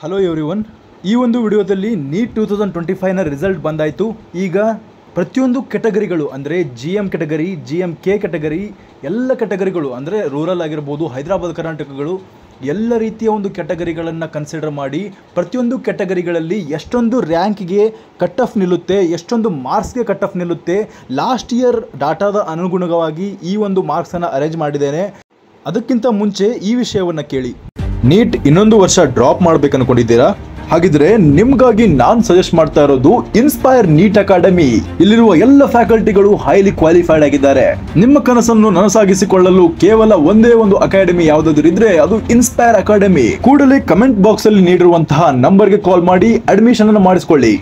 Hello everyone, ಈ ಒಂದು ವಿಡಿಯೋದಲ್ಲಿ ನೀಟ್ 2025ನ ರಿಸಲ್ಟ್ ಬಂದಾಯಿತು. ಈಗ ಪ್ರತಿಯೊಂದು ಕೆಟಗರಿಗಳು ಅಂದರೆ GM ಕೆಟಗರಿ, GMK ಕೆಟಗರಿ, ಎಲ್ಲ ಕೆಟಗರಿಗಳು ಅಂದರೆ ರೂರಲ್ ಆಗಿರ್ಬೋದು, ಹೈದರಾಬಾದ್ ಕರ್ನಾಟಕಗಳು, ಎಲ್ಲ ರೀತಿಯ ಒಂದು ಕೆಟಗರಿಗಳನ್ನು ಕನ್ಸಿಡರ್ ಮಾಡಿ ಪ್ರತಿಯೊಂದು ಕೆಟಗರಿಗಳಲ್ಲಿ ಎಷ್ಟೊಂದು ರ್ಯಾಂಕ್ಗೆ ಕಟ್ ಆಫ್ ನಿಲ್ಲುತ್ತೆ, ಎಷ್ಟೊಂದು ಮಾರ್ಕ್ಸ್ಗೆ ಕಟ್ ಆಫ್ ನಿಲ್ಲುತ್ತೆ, ಲಾಸ್ಟ್ ಇಯರ್ ಡಾಟಾದ ಅನುಗುಣವಾಗಿ ಈ ಒಂದು ಮಾರ್ಕ್ಸನ್ನು ಅರೇಂಜ್ ಮಾಡಿದ್ದೇನೆ. ಅದಕ್ಕಿಂತ ಮುಂಚೆ ಈ ವಿಷಯವನ್ನು ಕೇಳಿ. ನೀಟ್ ಇನ್ನೊಂದು ವರ್ಷ ಡ್ರಾಪ್ ಮಾಡ್ಬೇಕು ಅನ್ಕೊಂಡಿದ್ದೀರಾ? ಹಾಗಿದ್ರೆ ನಿಮ್ಗಾಗಿ ನಾನು ಸಜೆಸ್ಟ್ ಮಾಡ್ತಾ ಇರೋದು ಇನ್ಸ್ಪೈರ್ ನೀಟ್ ಅಕಾಡೆಮಿ. ಇಲ್ಲಿರುವ ಎಲ್ಲ ಫ್ಯಾಕಲ್ಟಿಗಳು ಹೈಲಿ ಕ್ವಾಲಿಫೈಡ್ ಆಗಿದ್ದಾರೆ. ನಿಮ್ಮ ಕನಸನ್ನು ನನಸಾಗಿಸಿಕೊಳ್ಳಲು ಕೇವಲ ಒಂದೇ ಒಂದು ಅಕಾಡೆಮಿ ಯಾವುದಾದ್ರೂ ಇದ್ರೆ ಅದು ಇನ್ಸ್ಪೈರ್ ಅಕಾಡೆಮಿ. ಕೂಡಲೇ ಕಮೆಂಟ್ ಬಾಕ್ಸ್ ಅಲ್ಲಿ ನೀಡಿರುವಂತಹ ನಂಬರ್ಗೆ ಕಾಲ್ ಮಾಡಿ ಅಡ್ಮಿಷನ್ ಅನ್ನು ಮಾಡಿಸಿಕೊಳ್ಳಿ.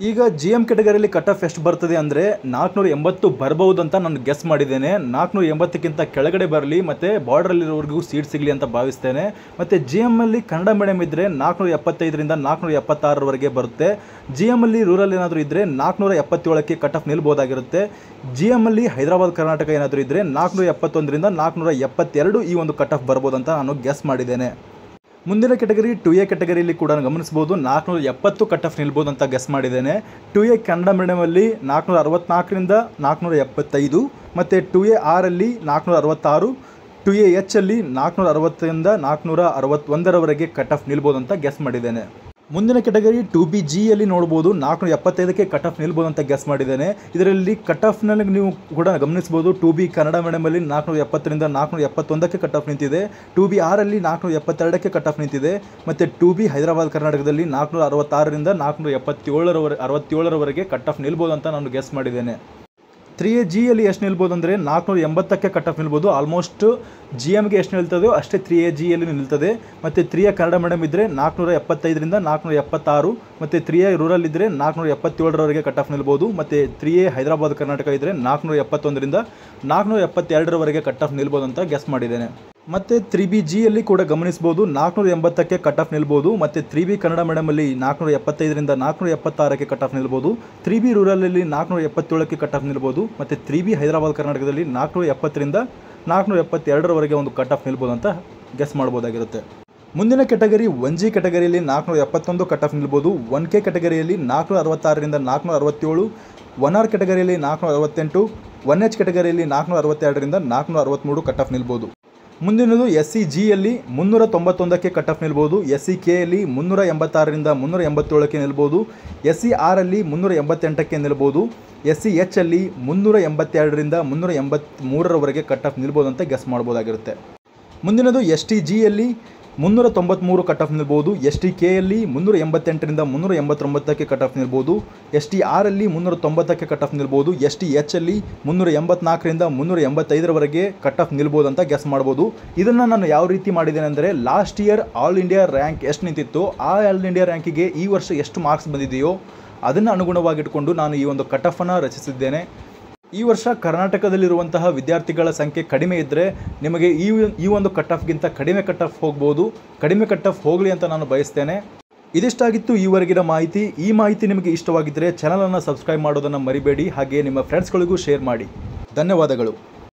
ಈಗ GM ಕೆಟಗರಿಯಲ್ಲಿ ಕಟ್ ಆಫ್ ಎಷ್ಟು ಬರ್ತದೆ ಅಂದರೆ 480 ಬರಬಹುದು ಅಂತ ನಾನು ಗೆಸ್ ಮಾಡಿದ್ದೇನೆ. 480ಕ್ಕಿಂತ ಕೆಳಗಡೆ ಬರಲಿ ಮತ್ತು ಬಾರ್ಡ್ರಲ್ಲಿರೋರಿಗೂ ಸೀಟ್ ಸಿಗಲಿ ಅಂತ ಭಾವಿಸ್ತೇನೆ. ಮತ್ತು GM ಅಲ್ಲಿ ಕನ್ನಡ ಮೀಡಿಯಂ ಇದ್ದರೆ 475ರಿಂದ 476ರವರೆಗೆ ಬರುತ್ತೆ. GM ಅಲ್ಲಿ ರೂರಲ್ ಏನಾದರೂ ಇದ್ದರೆ 477ಕ್ಕೆ ಕಟ್ ಆಫ್ ನಿಲ್ಬೋದಾಗಿರುತ್ತೆ. GM ಅಲ್ಲಿ ಹೈದರಾಬಾದ್ ಕರ್ನಾಟಕ ಏನಾದರೂ ಇದ್ದರೆ 471ರಿಂದ 472 ಈ ಒಂದು ಕಟ್ ಆಫ್ ಬರ್ಬೋದು ಅಂತ ನಾನು ಗೆಸ್ ಮಾಡಿದ್ದೇನೆ. ಮುಂದಿನ ಕೆಟಗರಿ 2A ಕೆಟಗರಿಯಲ್ಲಿ ಕೂಡ ಗಮನಿಸಬಹುದು 470 ಕಟ್ ಆಫ್ ನಿಲ್ಬೋದು ಅಂತ ಗೆಸ್ ಮಾಡಿದ್ದೇನೆ. 2A ಕನ್ನಡ ಮೀಡಿಯಮಲ್ಲಿ 464ರಿಂದ 475 ಮತ್ತು 2A R ಅಲ್ಲಿ 466, 2A H ಅಲ್ಲಿ 460ರಿಂದ 461ರವರೆಗೆ ಕಟ್ ಆಫ್ ನಿಲ್ಬೋದು ಅಂತ ಗೆಸ್ ಮಾಡಿದ್ದೇನೆ. ಮುಂದಿನ ಕೆಟಗರಿ 2BG ಅಲ್ಲಿ ನೋಡ್ಬೋದು 475ಕ್ಕೆ ಕಟ್ ಆಫ್ ನಿಲ್ಬೋದು ಅಂತ ಗೆಸ್ ಮಾಡಿದ್ದೇನೆ. ಇದರಲ್ಲಿ ಕಟ್ ಆಫ್ನಲ್ಲಿ ನೀವು ಕೂಡ ಗಮನಿಸಬಹುದು 2B ಕನ್ನಡ ಮೀಡಿಯಮಲ್ಲಿ 470ರಿಂದ 471ಕ್ಕೆ ಕಟ್ ಆಫ್ ನಿಂತಿದೆ. 2B R ಅಲ್ಲಿ 472ಕ್ಕೆ ಕಟ್ ಆಫ್ ನಿಂತಿದೆ. ಮತ್ತು 2B ಹೈದರಾಬಾದ್ ಕರ್ನಾಟಕದಲ್ಲಿ 466ರಿಂದ 467ರವರೆಗೆ ಕಟ್ ಆಫ್ ನಿಲ್ಬೋದು ಅಂತ ನಾನು ಗೆಸ್ ಮಾಡಿದ್ದೇನೆ. 3AG ಅಲ್ಲಿ ಎಷ್ಟು ನಿಲ್ಬೋದು ಅಂದರೆ 480ಕ್ಕೆ ಕಟ್ ಆಫ್ ನಿಲ್ಬೋದು. ಆಲ್ಮೋಸ್ಟ್ GMಗೆ ಎಷ್ಟು ನಿಲ್ತದೆಯೋ ಅಷ್ಟೇ 3AG ಅಲ್ಲಿ ನಿಲ್ತದೆ. ಮತ್ತು 3A ಕನ್ನಡ ಮೀಡಿಯಂ ಇದ್ದರೆ 475ರಿಂದ 476, ಮತ್ತು 3A ರೂರಲ್ ಇದ್ದರೆ 477ರವರೆಗೆ ಕಟ್ ಆಫ್ ನಿಲ್ಬೋದು. ಮತ್ತು 3A ಹೈದರಾಬಾದ್ ಕರ್ನಾಟಕ ಇದ್ದರೆ 471ರಿಂದ 472ರವರೆಗೆ ಕಟ್ ಆಫ್ ನಿಲ್ಬೋದು ಅಂತ ಗೆಸ್ ಮಾಡಿದ್ದೇನೆ. ಮತ್ತು 3BG ಅಲ್ಲಿ ಕೂಡ ಗಮನಿಸಬಹುದು 480ಕ್ಕೆ ಕಟ್ ಆಫ್ ನಿಲ್ಬೋದು. ಮತ್ತು 3B ಕನ್ನಡ ಮೀಡಿಯಮಲ್ಲಿ 475ರಿಂದ 476ಕ್ಕೆ ಕಟ್ ಆಫ್ ನಿಲ್ಬೋದು. 3B ರೂರಲಲ್ಲಿ 477ಕ್ಕೆ ಕಟ್ ಆಫ್ ನಿಲ್ಬೋದು. ಮತ್ತು 3B ಹೈದರಾಬಾದ್ ಕರ್ನಾಟಕದಲ್ಲಿ 470ರಿಂದ 472ರವರೆಗೆ ಒಂದು ಕಟ್ ಆಫ್ ನಿಲ್ಬೋದು ಅಂತ ಗೆಸ್ ಮಾಡ್ಬೋದಾಗಿರುತ್ತೆ. ಮುಂದಿನ ಕೆಟಗರಿ 1G ಕೆಟಗರಿಯಲ್ಲಿ 471 ಕಟ್ ಆಫ್ ನಿಲ್ಬೋದು. 1K ಕೆಟಗರಿಯಲ್ಲಿ 466ರಿಂದ 467, 1R ಕೆಟಗರಿಯಲ್ಲಿ 468, 1H ಕೆಟಗರಿಯಲ್ಲಿ 462ರಿಂದ 463 ಕಟ್ ಆಫ್ ನಿಲ್ಬೋದು. ಮುಂದಿನದು SCG ಯಲ್ಲಿ 391ಕ್ಕೆ ಕಟ್ ಆಫ್ ನಿಲ್ಬೋದು. SCK ಅಲ್ಲಿ 386ರಿಂದ 387ಕ್ಕೆ ನಿಲ್ಬೋದು. SCR ಅಲ್ಲಿ 388ಕ್ಕೆ ನಿಲ್ಬೋದು. SCH ಅಲ್ಲಿ 382ರಿಂದ 383ರವರೆಗೆ ಕಟ್ ಆಫ್ ನಿಲ್ಬೋದು ಅಂತ ಗೆಸ್ ಮಾಡ್ಬೋದಾಗಿರುತ್ತೆ. ಮುಂದಿನದು STG ಯಲ್ಲಿ 393 ಕಟ್ ಆಫ್ ನಿಲ್ಬೋದು. STK ಅಲ್ಲಿ 388ರಿಂದ 389ಕ್ಕೆ ಕಟ್ ಆಫ್ ನಿಲ್ಬೋದು. STR ಅಲ್ಲಿ 390ಕ್ಕೆ ಕಟ್ ಆಫ್ ನಿಲ್ಬೋದು. STH ಅಲ್ಲಿ 384ರಿಂದ 385ರವರೆಗೆ ಕಟ್ ಆಫ್ ನಿಲ್ಬೋದು ಅಂತ ಗೆಸ್ ಮಾಡ್ಬೋದು. ಇದನ್ನು ನಾನು ಯಾವ ರೀತಿ ಮಾಡಿದ್ದೇನೆ ಅಂದರೆ last year all India rank ಎಷ್ಟು ನಿಂತಿತ್ತು ಆ ಆಲ್ ಇಂಡಿಯಾ ರ್ಯಾಂಕಿಗೆ ಈ ವರ್ಷ ಎಷ್ಟು ಮಾರ್ಕ್ಸ್ ಬಂದಿದೆಯೋ ಅದನ್ನು ಅನುಗುಣವಾಗಿಟ್ಕೊಂಡು ನಾನು ಈ ಒಂದು ಕಟ್ ಆಫನ್ನು ರಚಿಸಿದ್ದೇನೆ. ಈ ವರ್ಷ ಕರ್ನಾಟಕದಲ್ಲಿರುವಂತಹ ವಿದ್ಯಾರ್ಥಿಗಳ ಸಂಖ್ಯೆ ಕಡಿಮೆ ಇದ್ದರೆ ನಿಮಗೆ ಈ ಒಂದು ಕಟ್ ಆಫ್ಗಿಂತ ಕಡಿಮೆ ಕಟ್ ಆಫ್ ಹೋಗ್ಬೋದು. ಕಡಿಮೆ ಕಟ್ ಆಫ್ ಹೋಗಲಿ ಅಂತ ನಾನು ಬಯಸ್ತೇನೆ. ಇದಿಷ್ಟಾಗಿತ್ತು ಈವರೆಗಿನ ಮಾಹಿತಿ. ಈ ಮಾಹಿತಿ ನಿಮಗೆ ಇಷ್ಟವಾಗಿದ್ದರೆ ಚಾನಲನ್ನು ಸಬ್ಸ್ಕ್ರೈಬ್ ಮಾಡೋದನ್ನು ಮರಿಬೇಡಿ. ಹಾಗೆ ನಿಮ್ಮ ಫ್ರೆಂಡ್ಸ್ಗಳಿಗೂ ಶೇರ್ ಮಾಡಿ. ಧನ್ಯವಾದಗಳು.